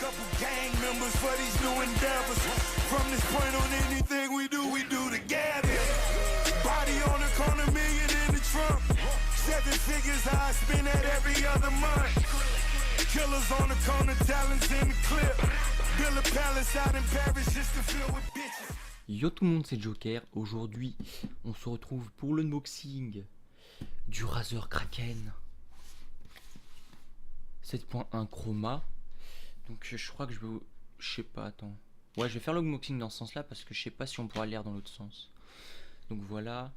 couple gang members for these new endeavors. From this point on, anything we do together. Body on the corner, million in the trunk. 7 figures, I spend that every other month. Killers on the corner, talents in the clip. Build a palace out in Paris just to fill with bitches. Yo tout le monde, c'est Joker. Aujourd'hui, on se retrouve pour l'unboxing du Razer Kraken 7.1 Chroma. Donc je crois que je sais pas, attends. Ouais, je vais faire l'unboxing dans ce sens-là parce que je sais pas si on pourra lire dans l'autre sens. Donc voilà.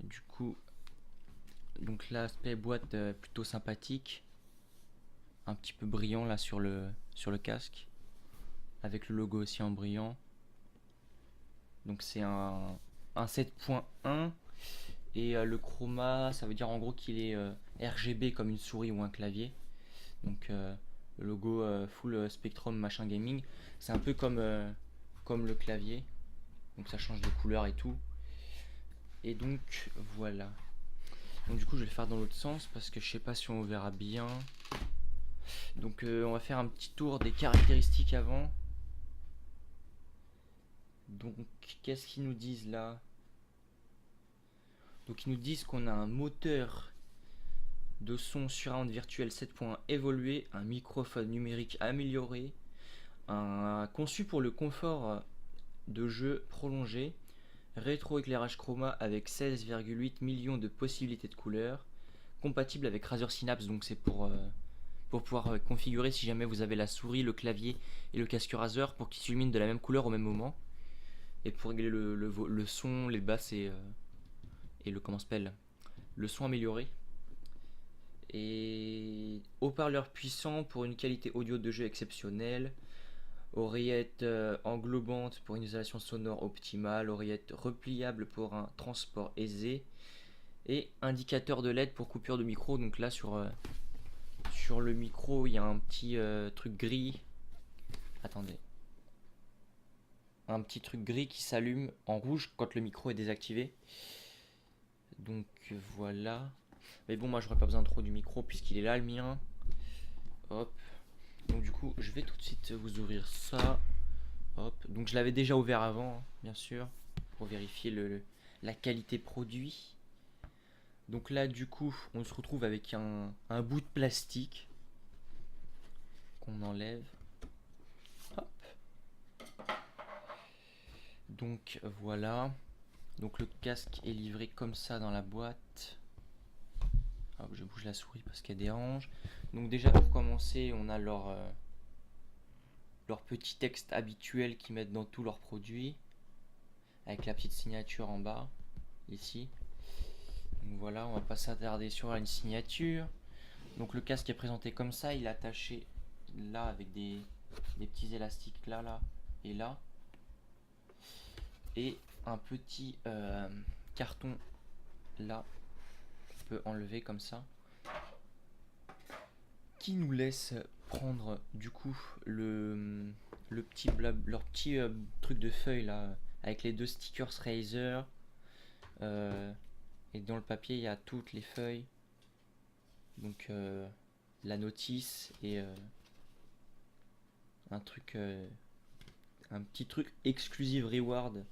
Du coup, donc l'aspect boîte plutôt sympathique, un petit peu brillant là sur le casque, avec le logo aussi en brillant. Donc c'est un 7.1 et le chroma, ça veut dire en gros qu'il est RGB comme une souris ou un clavier. Donc le logo full spectrum machin gaming, c'est un peu comme le clavier. Donc ça change de couleur et tout. Et donc voilà. Donc du coup je vais le faire dans l'autre sens parce que je sais pas si on verra bien. Donc on va faire un petit tour des caractéristiques avant. Donc qu'est-ce qu'ils nous disent là? Donc ils nous disent qu'on a un moteur de son surround virtuel 7.1 évolué, un microphone numérique amélioré, conçu pour le confort de jeu prolongé, rétro-éclairage chroma avec 16,8 millions de possibilités de couleurs, compatible avec Razer Synapse, donc c'est pour pouvoir configurer si jamais vous avez la souris, le clavier et le casque Razer pour qu'ils s'illuminent de la même couleur au même moment. Et pour régler le son, les basses et le comment s'appelle, le son amélioré. Et haut-parleur puissant pour une qualité audio de jeu exceptionnelle. Oreillette englobante pour une isolation sonore optimale. Oreillette repliable pour un transport aisé. Et indicateur de LED pour coupure de micro. Donc là sur le micro il y a un petit truc gris. Attendez. Un petit truc gris qui s'allume en rouge quand le micro est désactivé. Donc voilà. Mais bon, moi j'aurais pas besoin trop du micro puisqu'il est là le mien. Hop. Donc du coup je vais tout de suite vous ouvrir ça. Hop. Donc je l'avais déjà ouvert avant, hein, bien sûr, pour vérifier la qualité produit. Donc là du coup on se retrouve avec un bout de plastique qu'on enlève. Hop. Donc voilà. Donc le casque est livré comme ça dans la boîte. Hop, je bouge la souris parce qu'elle dérange. Donc déjà pour commencer, on a leur petit texte habituel qu'ils mettent dans tous leurs produits, avec la petite signature en bas, ici. Donc voilà, on va pas s'attarder sur une signature. Donc le casque est présenté comme ça, il est attaché là avec des petits élastiques là et là. Et un petit carton là, qu'on peut enlever comme ça, qui nous laisse prendre du coup leur petit truc de feuille là, avec les deux stickers Razer. Et dans le papier il y a toutes les feuilles. Donc la notice et un petit truc exclusive reward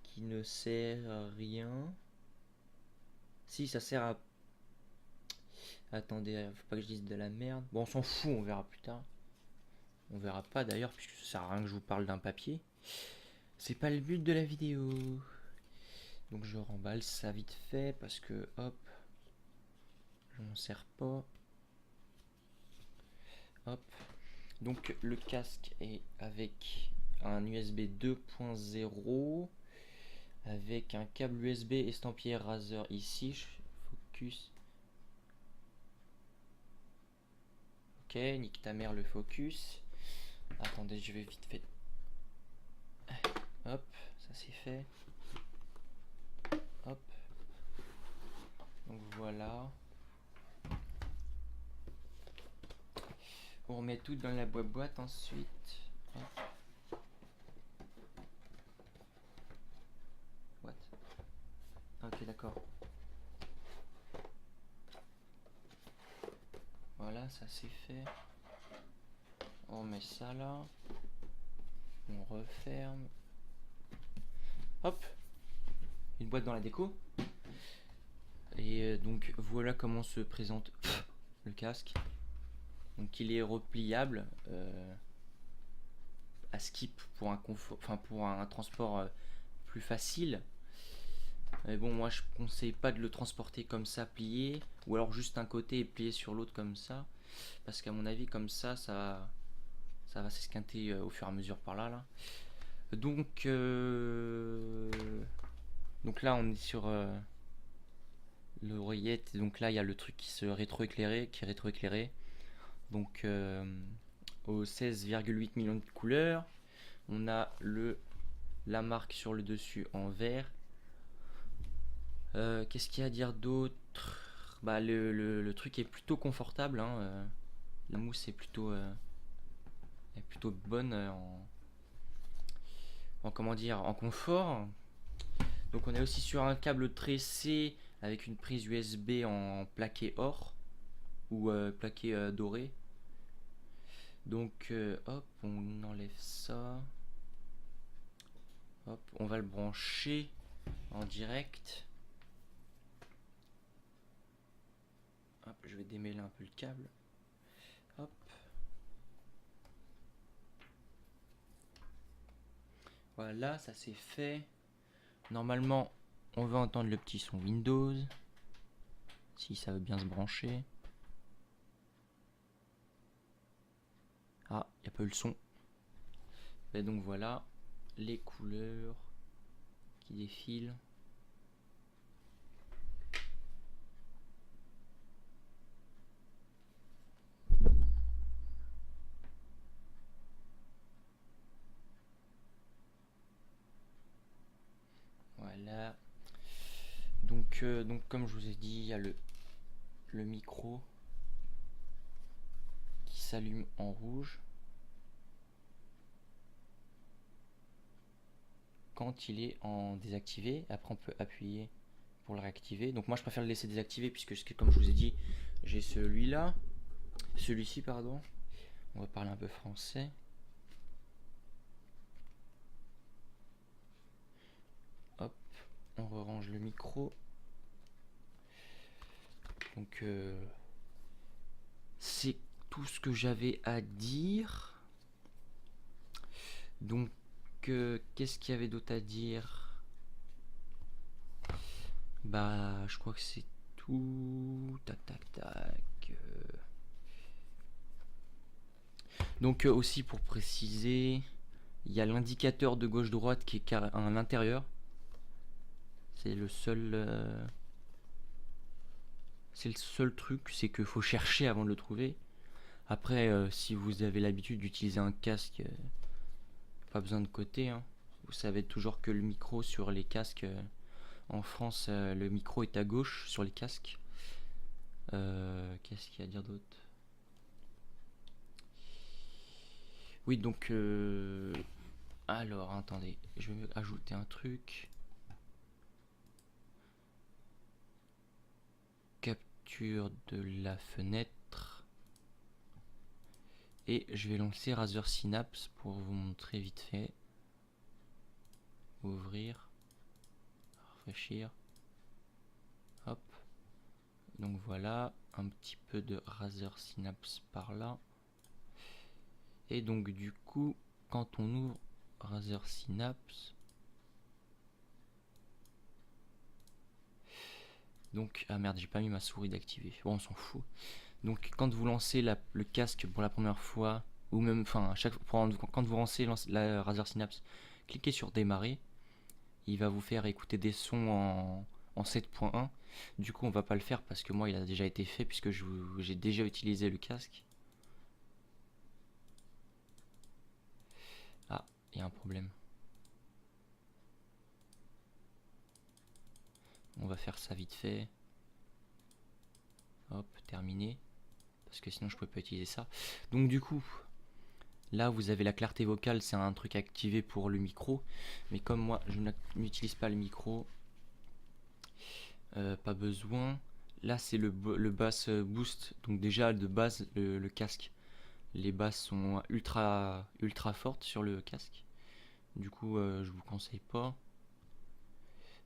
qui ne sert à rien. Si, ça sert à... Attendez, faut pas que je dise de la merde. Bon, on s'en fout, on verra plus tard. On verra pas d'ailleurs, puisque ça sert à rien que je vous parle d'un papier. C'est pas le but de la vidéo. Donc je remballe ça vite fait, parce que, hop, je m'en sers pas. Hop. Donc le casque est avec un USB 2.0, avec un câble USB estampillé Razer ici. Focus. Ok, nique ta mère le focus. Attendez, je vais vite fait. Hop, ça c'est fait. Hop. Donc voilà. On remet tout dans la boîte ensuite. Hop. What? Ok, d'accord. Voilà, ça c'est fait. On met ça là. On referme. Hop. Une boîte dans la déco. Et donc voilà comment se présente le casque. Donc il est repliable à skip pour un confort, enfin pour un transport plus facile. Mais bon, moi je conseille pas de le transporter comme ça plié, ou alors juste un côté et plié sur l'autre comme ça, parce qu'à mon avis comme ça va s'esquinter au fur et à mesure par là. Donc là on est sur l'oreillette, donc là il y a le truc qui est rétro-éclairé, donc aux 16,8 millions de couleurs. On a la marque sur le dessus en vert. Qu'est-ce qu'il y a à dire d'autre? Bah le truc est plutôt confortable, hein, la mousse est plutôt bonne en comment dire, en confort. Donc on est aussi sur un câble tressé avec une prise USB en plaqué or ou plaqué doré. Donc hop, on enlève ça. Hop, on va le brancher en direct. Hop, je vais démêler un peu le câble. Hop. Voilà, ça c'est fait. Normalement, on va entendre le petit son Windows. Si ça veut bien se brancher. Ah, il n'y a pas eu le son. Et donc voilà, les couleurs qui défilent. Voilà. Donc comme je vous ai dit, il y a le micro qui s'allume en rouge quand il est en désactivé. Après on peut appuyer pour le réactiver. Donc moi je préfère le laisser désactivé puisque comme je vous ai dit, j'ai celui-ci pardon. On va parler un peu français. Hop, on range le micro. Donc c'est tout ce que j'avais à dire. Donc qu'est-ce qu'il y avait d'autre à dire? Bah je crois que c'est tout. Tac tac tac. Donc aussi pour préciser, il y a l'indicateur de gauche-droite qui est à l'intérieur. C'est le seul truc, c'est qu'il faut chercher avant de le trouver. Après, si vous avez l'habitude d'utiliser un casque, pas besoin de côté, hein. Vous savez toujours que le micro sur les casques, en France, le micro est à gauche sur les casques. Qu'est-ce qu'il y a à dire d'autre? Oui, donc alors attendez, je vais ajouter un truc. Capture de la fenêtre. Et je vais lancer Razer Synapse pour vous montrer vite fait. Ouvrir. Rafraîchir. Hop. Donc voilà, un petit peu de Razer Synapse par là. Et donc du coup, quand on ouvre Razer Synapse, donc ah merde, j'ai pas mis ma souris d'activer. Bon, on s'en fout. Donc quand vous lancez le casque pour la première fois, ou même enfin quand vous lancez la Razer Synapse, cliquez sur démarrer. Il va vous faire écouter des sons en 7.1. Du coup on va pas le faire parce que moi il a déjà été fait puisque j'ai déjà utilisé le casque. Ah, il y a un problème. On va faire ça vite fait. Hop, terminé. Parce que sinon je peux pas utiliser ça. Donc du coup, là vous avez la clarté vocale, c'est un truc activé pour le micro. Mais comme moi je n'utilise pas le micro, pas besoin. Là c'est le bass boost. Donc déjà de base le casque, Les basses sont ultra fortes sur le casque. Du coup, je vous conseille pas.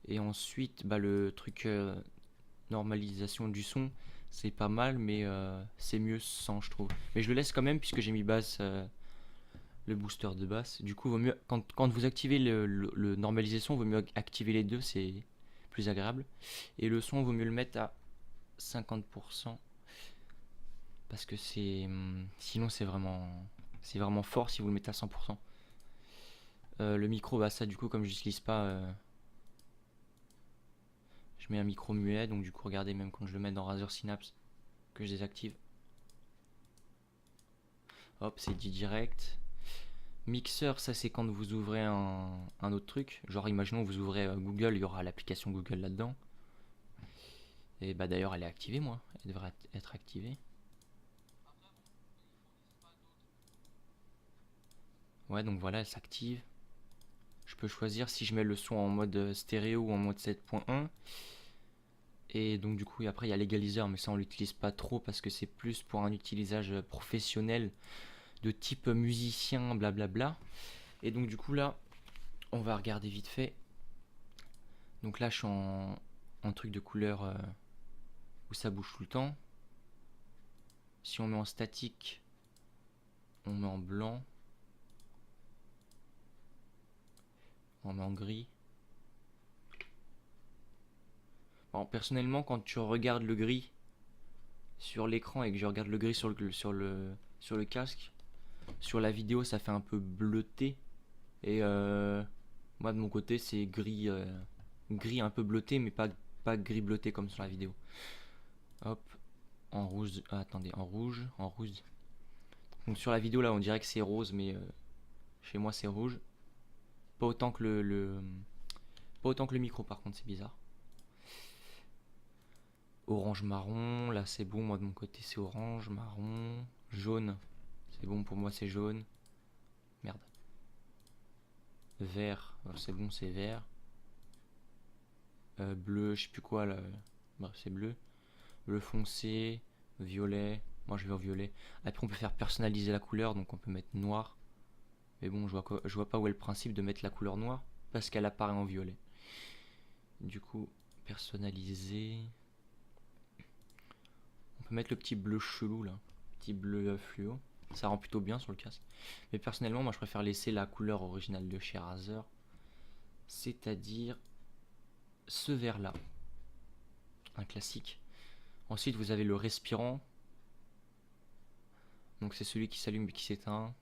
Et ensuite, bah, le truc normalisation du son, c'est pas mal, mais c'est mieux sans, je trouve. Mais je le laisse quand même puisque j'ai mis basse, le booster de basse. Du coup, vaut mieux quand vous activez le normalisation, vaut mieux activer les deux, c'est plus agréable. Et le son, vaut mieux le mettre à 50%. Parce que sinon c'est vraiment fort si vous le mettez à 100%. Le micro, bah ça du coup comme je n'utilise pas, je mets un micro muet, donc du coup regardez, même quand je le mets dans Razer Synapse que je désactive, hop, c'est dit direct. Mixeur, ça c'est quand vous ouvrez un autre truc, genre imaginons vous ouvrez Google, il y aura l'application Google là-dedans. Et bah d'ailleurs elle est activée, moi, elle devrait être activée. Ouais, donc voilà, elle s'active. Je peux choisir si je mets le son en mode stéréo ou en mode 7.1. Et donc du coup après il y a l'égaliseur, mais ça on l'utilise pas trop parce que c'est plus pour un utilisage professionnel de type musicien, blablabla. Et donc du coup là on va regarder vite fait. Donc là je suis en truc de couleur où ça bouge tout le temps. Si on met en statique, on met en blanc, on met en gris. Bon, personnellement, quand tu regardes le gris sur l'écran et que je regarde le gris sur le casque, sur la vidéo, ça fait un peu bleuté. Et moi, de mon côté, c'est gris, gris un peu bleuté, mais pas gris bleuté comme sur la vidéo. Hop, en rouge. Attendez, en rouge. Donc sur la vidéo, là, on dirait que c'est rose, mais chez moi, c'est rouge. Pas autant que pas autant que le micro, par contre, c'est bizarre. Orange marron, là c'est bon, moi de mon côté c'est orange, marron, jaune, c'est bon pour moi, c'est jaune. Merde. Vert, c'est bon, c'est vert. Bleu, je sais plus quoi là. Bref, c'est bleu. Bleu foncé, violet. Moi je vais au violet. Après on peut faire personnaliser la couleur, donc on peut mettre noir. Mais bon, je vois pas où est le principe de mettre la couleur noire, parce qu'elle apparaît en violet. Du coup, personnaliser. On peut mettre le petit bleu chelou là, petit bleu fluo. Ça rend plutôt bien sur le casque. Mais personnellement, moi je préfère laisser la couleur originale de chez Razer, c'est-à-dire ce vert là, un classique. Ensuite vous avez le respirant, donc c'est celui qui s'allume et qui s'éteint.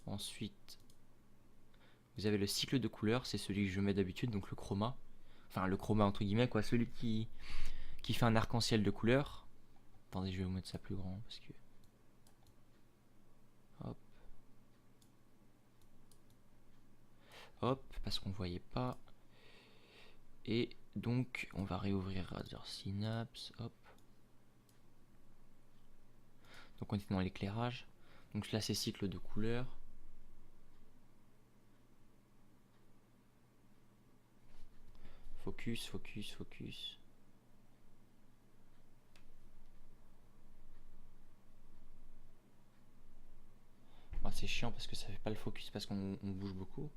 Ensuite vous avez le cycle de couleur, c'est celui que je mets d'habitude, donc le chroma. Enfin le chroma entre guillemets quoi, celui qui fait un arc-en-ciel de couleurs. Attendez, je vais vous mettre ça plus grand parce que... Hop. Hop, parce qu'on voyait pas. Et donc on va réouvrir Razer Synapse. Hop. Donc on est dans l'éclairage. Donc là c'est cycle de couleurs. Focus, focus, focus. Bon, c'est chiant parce que ça fait pas le focus parce qu'on bouge beaucoup.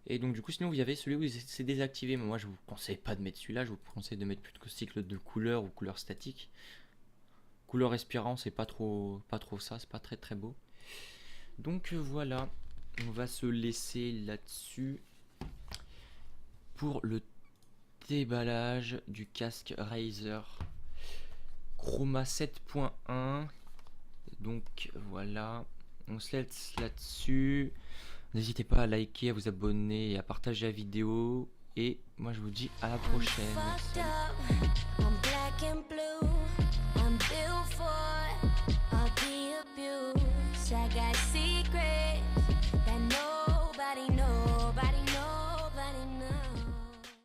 Et donc du coup sinon vous avez celui où c'est désactivé, mais moi je vous conseille pas de mettre celui-là, je vous conseille de mettre plutôt cycle de couleur ou couleur statique. Couleur respirant c'est pas trop ça, c'est pas très très beau. Donc voilà, on va se laisser là-dessus pour le déballage du casque Razer Chroma 7.1. Donc voilà, on se laisse là-dessus. N'hésitez pas à liker, à vous abonner et à partager la vidéo. Et moi je vous dis à la prochaine. Salut.